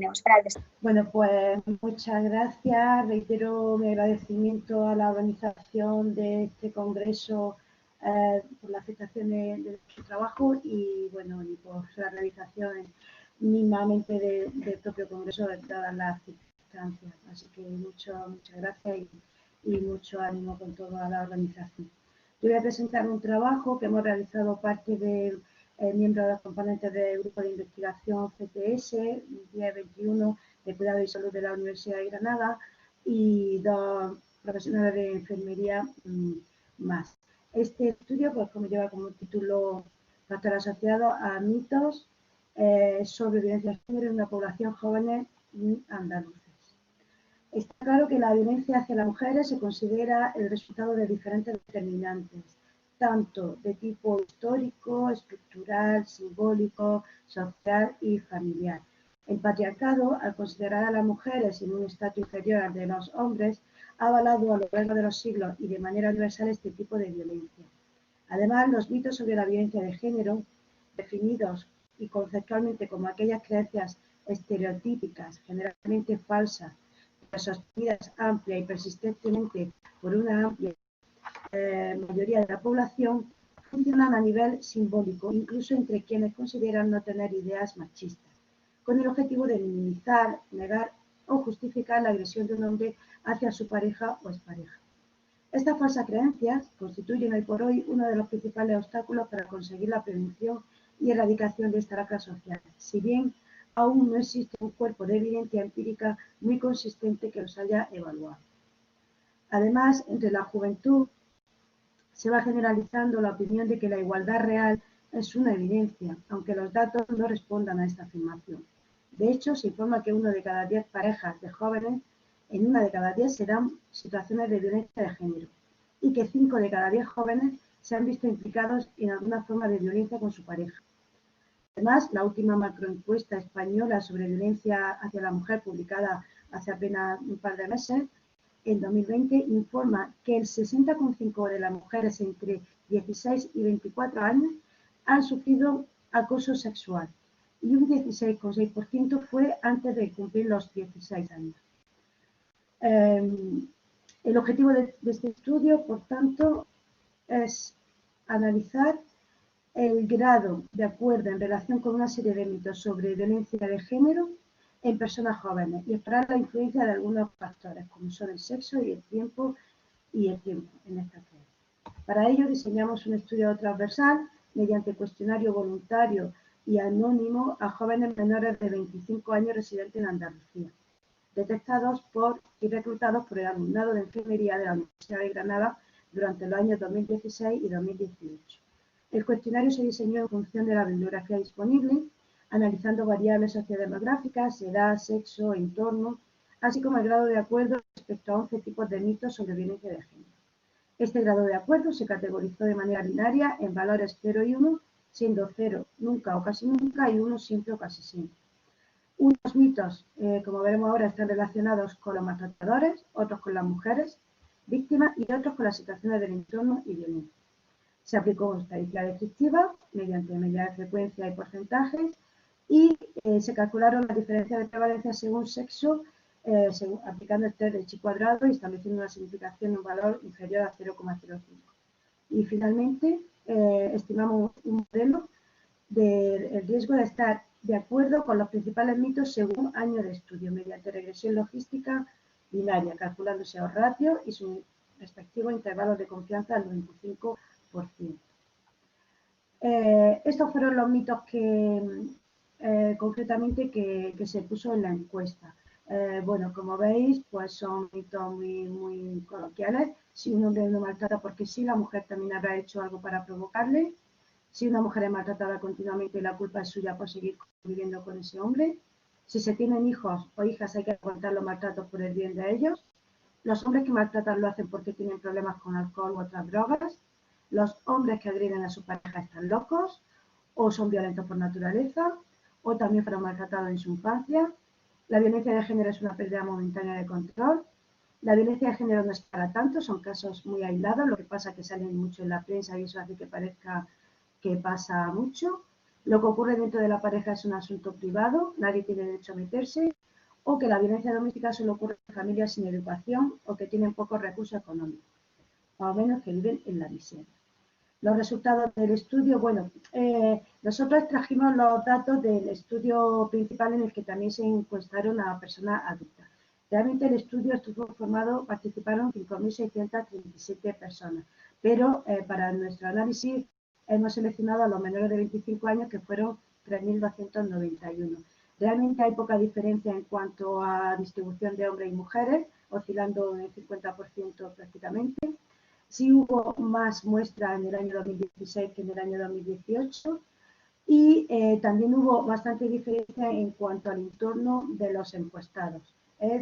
tenemos para el desarrollo. Bueno, pues muchas gracias. Reitero mi agradecimiento a la organización de este congreso por la aceptación de su trabajo y, bueno, y por la realización mismamente del propio congreso de todas las circunstancias. Así que muchas gracias y mucho ánimo con toda la organización. Yo voy a presentar un trabajo que hemos realizado parte de miembros de los componentes del grupo de investigación CTS, 1021 de Cuidado y Salud de la Universidad de Granada y 2 profesionales de enfermería más. Este estudio, pues como lleva como título Factor asociado a mitos sobre violencia de género en una población jóvenes andaluces. Está claro que la violencia hacia las mujeres se considera el resultado de diferentes determinantes, tanto de tipo histórico, estructural, simbólico, social y familiar. El patriarcado, al considerar a las mujeres en un estatus inferior al de los hombres, ha avalado a lo largo de los siglos y de manera universal este tipo de violencia. Además, los mitos sobre la violencia de género, definidos y conceptualmente como aquellas creencias estereotípicas, generalmente falsas, sostenidas amplia y persistentemente por una amplia mayoría de la población, funcionan a nivel simbólico, incluso entre quienes consideran no tener ideas machistas, con el objetivo de minimizar, negar o justificar la agresión de un hombre hacia su pareja o expareja. Estas falsas creencias constituyen hoy por hoy uno de los principales obstáculos para conseguir la prevención y erradicación de esta lacra social, si bien aún no existe un cuerpo de evidencia empírica muy consistente que los haya evaluado. Además, entre la juventud se va generalizando la opinión de que la igualdad real es una evidencia, aunque los datos no respondan a esta afirmación. De hecho, se informa que 1 de cada 10 parejas de jóvenes, en 1 de cada 10 se dan situaciones de violencia de género, y que 5 de cada 10 jóvenes se han visto implicados en alguna forma de violencia con su pareja. Además, la última macroencuesta española sobre violencia hacia la mujer, publicada hace apenas un par de meses, en 2020, informa que el 60,5% de las mujeres entre 16 y 24 años han sufrido acoso sexual y un 16,6% fue antes de cumplir los 16 años. El objetivo de este estudio, por tanto, es analizar el grado de acuerdo en relación con una serie de mitos sobre violencia de género en personas jóvenes y explorar la influencia de algunos factores, como son el sexo y el tiempo en esta creencia. Para ello diseñamos un estudio transversal mediante cuestionario voluntario y anónimo a jóvenes menores de 25 años residentes en Andalucía, detectados y reclutados por el alumnado de enfermería de la Universidad de Granada durante los años 2016 y 2018. El cuestionario se diseñó en función de la bibliografía disponible, analizando variables sociodemográficas, edad, sexo, entorno, así como el grado de acuerdo respecto a 11 tipos de mitos sobre violencia de género. Este grado de acuerdo se categorizó de manera binaria en valores 0 y 1, siendo 0 nunca o casi nunca y 1 siempre o casi siempre. Unos mitos, como veremos ahora, están relacionados con los maltratadores, otros con las mujeres víctimas y otros con las situaciones del entorno y violencia. Se aplicó estadística descriptiva mediante medidas de frecuencia y porcentajes y se calcularon las diferencias de prevalencia según sexo, aplicando el test de Chi cuadrado y estableciendo una significación en un valor inferior a 0,05. Y finalmente estimamos un modelo del riesgo de estar de acuerdo con los principales mitos según año de estudio, mediante regresión logística binaria, calculándose los ratios y sus respectivos intervalos de confianza al 95%. Estos fueron los mitos que concretamente que se puso en la encuesta. Bueno, como veis, pues son mitos muy coloquiales. Si un hombre no maltrata porque sí, la mujer también habrá hecho algo para provocarle. Si una mujer es maltratada continuamente, la culpa es suya por seguir viviendo con ese hombre. Si se tienen hijos o hijas, hay que aguantar los maltratos por el bien de ellos. Los hombres que maltratan lo hacen porque tienen problemas con alcohol u otras drogas. Los hombres que agreden a su pareja están locos o son violentos por naturaleza o también fueron maltratados en su infancia. La violencia de género es una pérdida momentánea de control. La violencia de género no es para tanto, son casos muy aislados, lo que pasa es que salen mucho en la prensa y eso hace que parezca que pasa mucho. lo que ocurre dentro de la pareja es un asunto privado, nadie tiene derecho a meterse, o que la violencia doméstica solo ocurre en familias sin educación o que tienen pocos recursos económicos, o al menos que viven en la miseria. Los resultados del estudio, bueno, nosotros extrajimos los datos del estudio principal en el que también se encuestaron a personas adultas. Realmente el estudio estuvo formado, participaron 5.637 personas, pero para nuestro análisis hemos seleccionado a los menores de 25 años, que fueron 3.291. Realmente hay poca diferencia en cuanto a distribución de hombres y mujeres, oscilando en el 50% prácticamente. Sí hubo más muestras en el año 2016 que en el año 2018 y también hubo bastante diferencia en cuanto al entorno de los encuestados,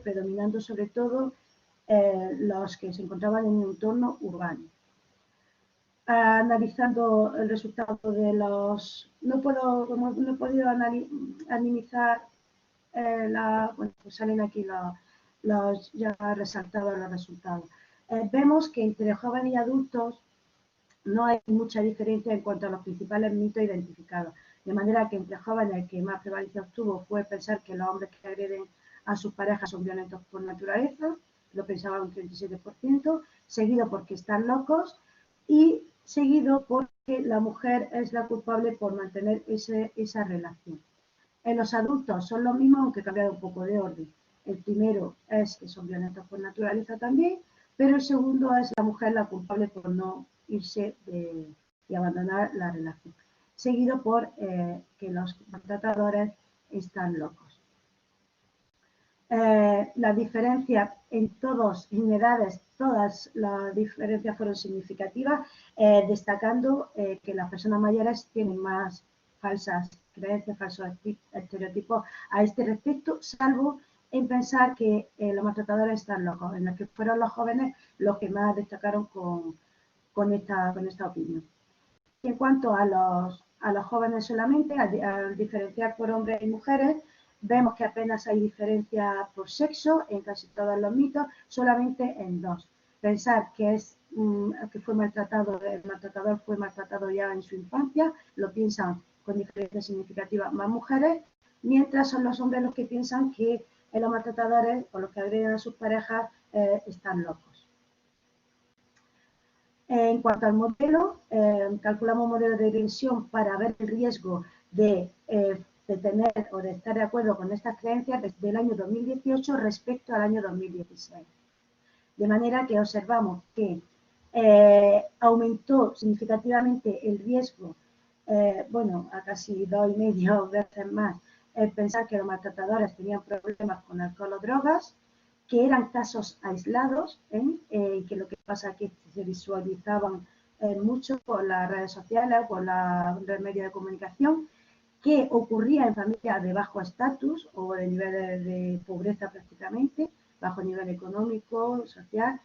predominando sobre todo los que se encontraban en un entorno urbano. Analizando el resultado de los... No he podido analizar, bueno, pues salen aquí los ya resaltados los resultados. Vemos que entre jóvenes y adultos no hay mucha diferencia en cuanto a los principales mitos identificados. De manera que entre jóvenes el que más prevalencia obtuvo fue pensar que los hombres que agreden a sus parejas son violentos por naturaleza, lo pensaba un 37%, seguido porque están locos y seguido porque la mujer es la culpable por mantener esa relación. En los adultos son los mismos, aunque cambiado un poco de orden. El primero es que son violentos por naturaleza también, pero el segundo es la mujer la culpable por no irse y abandonar la relación. Seguido por que los maltratadores están locos. Las diferencias en edades, todas las diferencias fueron significativas, destacando que las personas mayores tienen más falsas creencias, falsos estereotipos a este respecto, salvo en pensar que los maltratadores están locos, en los que fueron los jóvenes los que más destacaron con esta opinión. En cuanto a los jóvenes solamente, al diferenciar por hombres y mujeres, vemos que apenas hay diferencia por sexo en casi todos los mitos, solamente en dos. Pensar que el maltratador fue maltratado ya en su infancia, lo piensan con diferencia significativa más mujeres, mientras son los hombres los que piensan que los maltratadores o los que agreden a sus parejas están locos. En cuanto al modelo, calculamos un modelo de regresión para ver el riesgo de tener o de estar de acuerdo con estas creencias desde el año 2018 respecto al año 2016. De manera que observamos que aumentó significativamente el riesgo, a casi 2,5 veces más, pensar que los maltratadores tenían problemas con alcohol o drogas, que eran casos aislados, que lo que pasa es que se visualizaban mucho por las redes sociales, por los medios de comunicación, que ocurría en familias de bajo estatus o de niveles de pobreza prácticamente, bajo nivel económico, social.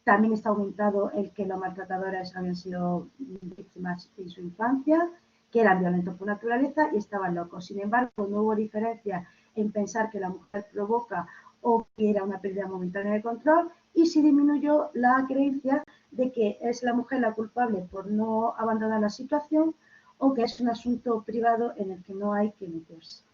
También está aumentado el que los maltratadores habían sido víctimas en su infancia, que eran violentos por naturaleza y estaban locos. Sin embargo, no hubo diferencia en pensar que la mujer provoca o que era una pérdida momentánea de control, y sí disminuyó la creencia de que es la mujer la culpable por no abandonar la situación o que es un asunto privado en el que no hay que meterse.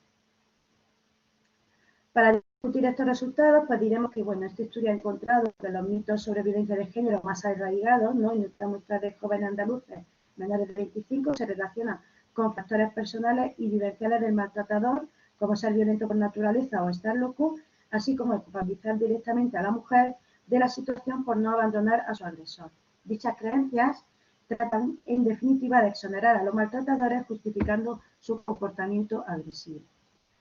Para discutir estos resultados, pues diremos que este estudio ha encontrado que los mitos sobre violencia de género más arraigados, en esta muestra de jóvenes andaluces menores de 25, se relacionan con factores personales y vivenciales del maltratador, como ser violento por naturaleza o estar loco, así como el culpabilizar directamente a la mujer de la situación por no abandonar a su agresor. Dichas creencias tratan, en definitiva, de exonerar a los maltratadores justificando su comportamiento agresivo.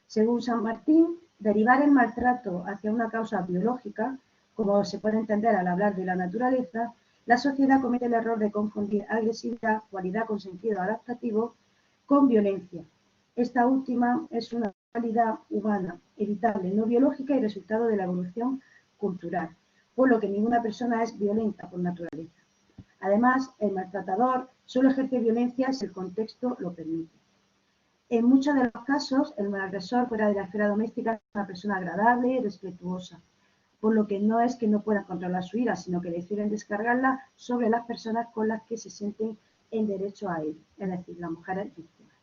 Según San Martín, derivar el maltrato hacia una causa biológica, como se puede entender al hablar de la naturaleza, la sociedad comete el error de confundir agresividad, cualidad con sentido adaptativo, con violencia. Esta última es una cualidad humana, evitable, no biológica y resultado de la evolución cultural, por lo que ninguna persona es violenta por naturaleza. Además, el maltratador solo ejerce violencia si el contexto lo permite. En muchos de los casos, el agresor fuera de la esfera doméstica es una persona agradable y respetuosa, por lo que no es que no puedan controlar su ira, sino que deciden descargarla sobre las personas con las que se sienten en derecho a él, es decir, las mujeres víctimas.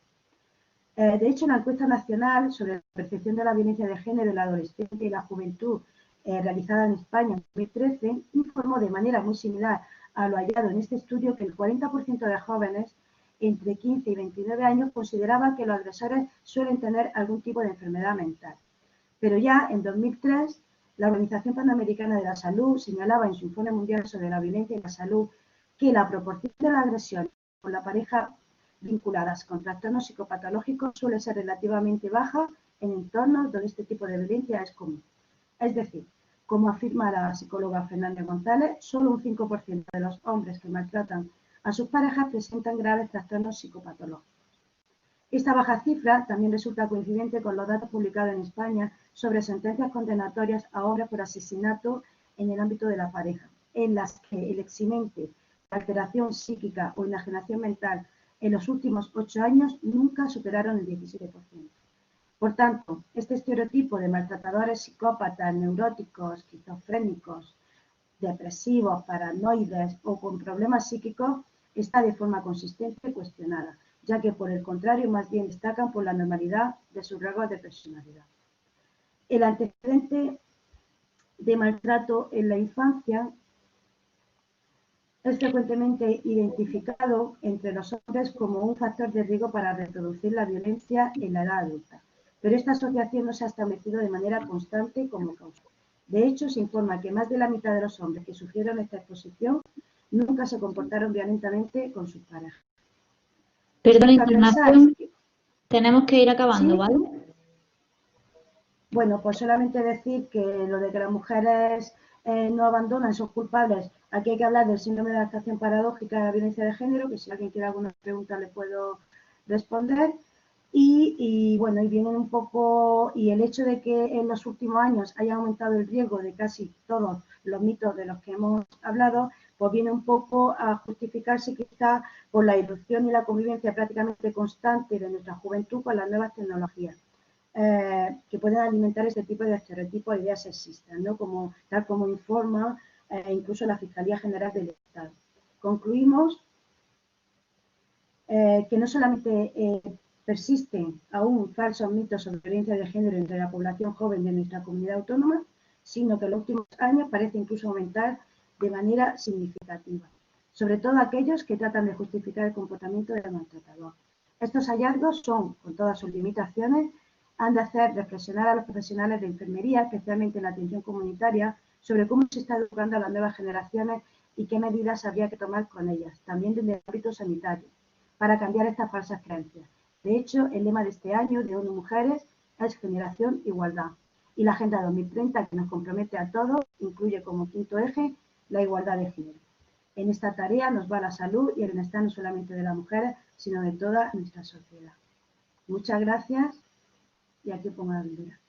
De hecho, la encuesta nacional sobre la percepción de la violencia de género en la adolescencia y la juventud, realizada en España en 2013, informó de manera muy similar a lo hallado en este estudio que el 40% de jóvenes entre 15 y 29 años consideraba que los agresores suelen tener algún tipo de enfermedad mental. Pero ya en 2003, la Organización Panamericana de la Salud señalaba en su informe mundial sobre la violencia y la salud que la proporción de la agresión con la pareja vinculadas con trastornos psicopatológicos suele ser relativamente baja en entornos donde este tipo de violencia es común. Es decir, como afirma la psicóloga Fernanda González, solo un 5% de los hombres que maltratan a sus parejas presentan graves trastornos psicopatológicos. Esta baja cifra también resulta coincidente con los datos publicados en España sobre sentencias condenatorias a hombres por asesinato en el ámbito de la pareja, en las que el eximente de alteración psíquica o enajenación mental en los últimos 8 años nunca superaron el 17%. Por tanto, este estereotipo de maltratadores psicópatas, neuróticos, esquizofrénicos, depresivos, paranoides o con problemas psíquicos está de forma consistente cuestionada, ya que por el contrario más bien destacan por la normalidad de sus rasgos de personalidad. El antecedente de maltrato en la infancia es frecuentemente identificado entre los hombres como un factor de riesgo para reproducir la violencia en la edad adulta, pero esta asociación no se ha establecido de manera constante como causa. De hecho, se informa que más de la mitad de los hombres que sufrieron esta exposición nunca se comportaron violentamente con sus parejas. Perdona, Esto a pensar Encarnación, tenemos que ir acabando, ¿sí? ¿vale? Bueno, pues solamente decir que lo de que las mujeres no abandonan, son culpables. Aquí hay que hablar del síndrome de adaptación paradójica de la violencia de género, que si alguien quiere alguna pregunta le puedo responder. Y bueno, y vienen un poco, y el hecho de que en los últimos años haya aumentado el riesgo de casi todos los mitos de los que hemos hablado, pues viene un poco a justificarse quizá por la irrupción y la convivencia prácticamente constante de nuestra juventud con las nuevas tecnologías. Que pueden alimentar este tipo de estereotipos e ideas sexistas, ¿no? Tal como informa incluso la Fiscalía General del Estado. Concluimos que no solamente persisten aún falsos mitos sobre violencia de género entre la población joven de nuestra comunidad autónoma, sino que en los últimos años parece incluso aumentar de manera significativa, sobre todo aquellos que tratan de justificar el comportamiento del maltratador. Estos hallazgos son, con todas sus limitaciones, han de hacer reflexionar a los profesionales de enfermería, especialmente en la atención comunitaria, sobre cómo se está educando a las nuevas generaciones y qué medidas habría que tomar con ellas, también desde el ámbito sanitario, para cambiar estas falsas creencias. De hecho, el lema de este año de ONU Mujeres es Generación Igualdad. Y la Agenda 2030, que nos compromete a todos, incluye como quinto eje la igualdad de género. En esta tarea nos va la salud y el bienestar no solamente de las mujeres, sino de toda nuestra sociedad. Muchas gracias y aquí pongo la bandera.